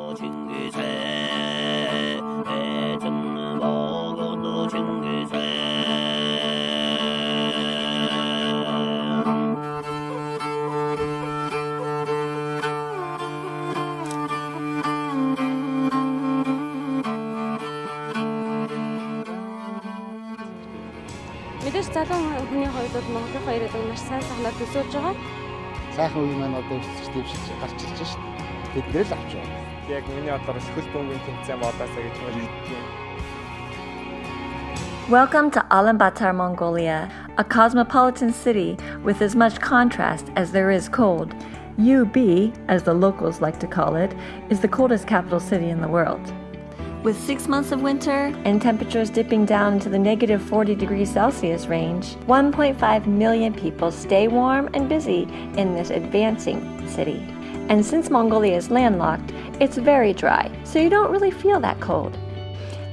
Мэдээж залуу хүний хувьд бол Монголын хоёр гэдэг маш сайн санаа төсөөлж байгаа. Сайхан үе маань одоо дэвшиж гарч ирж байна шүү дээ. Тэдгээр л авч байгаа. Яг миний бодлоор хөл бөмбөгийн тэмцээн болоосаа гэж хэлдэг. Welcome to Ulaanbaatar, Mongolia, a cosmopolitan city with as much contrast as there is cold. UB, as the locals like to call it, is the coldest capital city in the world. With 6 months of winter and temperatures dipping down into the negative 40 degrees Celsius range, 1.5 million people stay warm and busy in this advancing city. And since Mongolia is landlocked, it's very dry, so you don't really feel that cold.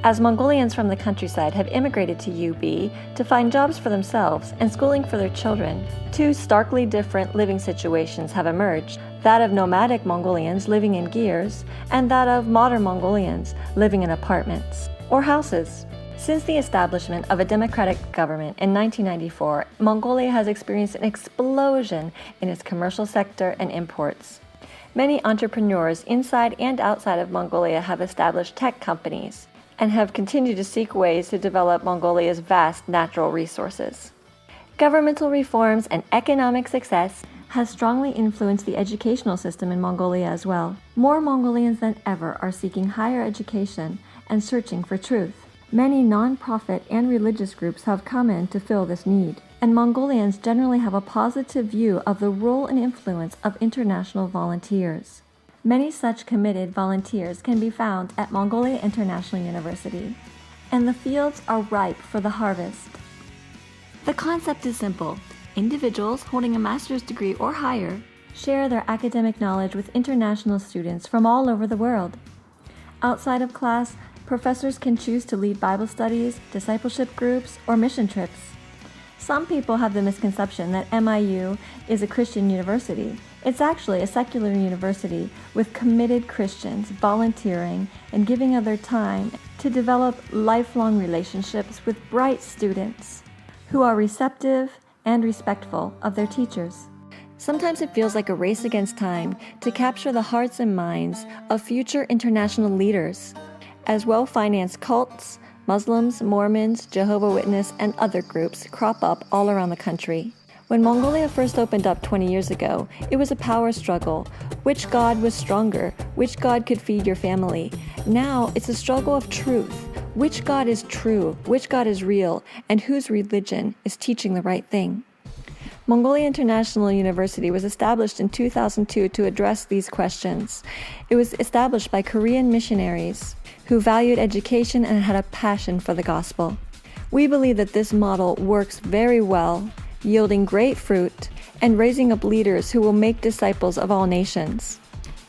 As Mongolians from the countryside have immigrated to UB to find jobs for themselves and schooling for their children, two starkly different living situations have emerged, that of nomadic Mongolians living in gears and that of modern Mongolians living in apartments or houses. Since the establishment of a democratic government in 1994, Mongolia has experienced an explosion in its commercial sector and imports. Many entrepreneurs inside and outside of Mongolia have established tech companies and have continued to seek ways to develop Mongolia's vast natural resources. Governmental reforms and economic success has strongly influenced the educational system in Mongolia as well. More Mongolians than ever are seeking higher education and searching for truth. Many non-profit and religious groups have come in to fill this need, and Mongolians generally have a positive view of the role and influence of international volunteers. Many such committed volunteers can be found at Mongolia International University, and the fields are ripe for the harvest. The concept is simple. Individuals holding a master's degree or higher share their academic knowledge with international students from all over the world. Outside of class, professors can choose to lead Bible studies, discipleship groups, or mission trips. Some people have the misconception that MIU is a Christian university. It's actually a secular university with committed Christians volunteering and giving of their time to develop lifelong relationships with bright students who are receptive and respectful of their teachers. Sometimes it feels like a race against time to capture the hearts and minds of future international leaders, as well-financed cults, Muslims, Mormons, Jehovah's Witnesses, and other groups crop up all around the country. When Mongolia first opened up 20 years ago, it was a power struggle. Which god was stronger? Which god could feed your family? Now it's a struggle of truth. Which god is true? Which god is real? And whose religion is teaching the right thing? Mongolia International University was established in 2002 to address these questions. It was established by Korean missionaries who valued education and had a passion for the gospel. We believe that this model works very well, yielding great fruit and raising up leaders who will make disciples of all nations.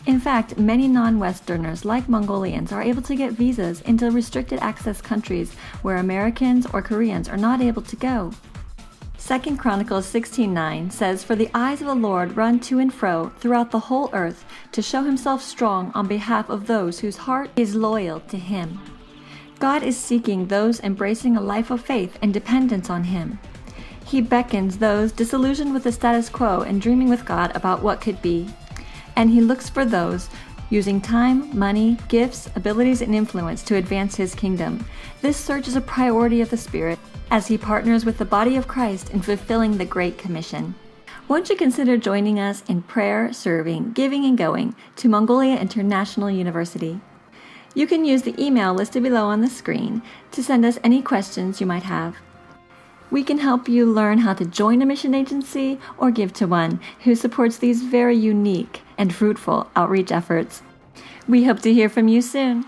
In fact, many non-Westerners like Mongolians are able to get visas into restricted access countries where Americans or Koreans are not able to go. 2 Chronicles 16:9 says, "For the eyes of the Lord run to and fro throughout the whole earth to show himself strong on behalf of those whose heart is loyal to him." God is seeking those embracing a life of faith and dependence on him. He beckons those disillusioned with the status quo and dreaming with God about what could be. And he looks for those using time, money, gifts, abilities, and influence to advance his kingdom. This search is a priority of the Spirit as he partners with the body of Christ in fulfilling the Great Commission. Won't you consider joining us in prayer, serving, giving, and going to Mongolia International University? You can use the email listed below on the screen to send us any questions you might have. We can help you learn how to join a mission agency or give to one who supports these very unique and fruitful outreach efforts. We hope to hear from you soon.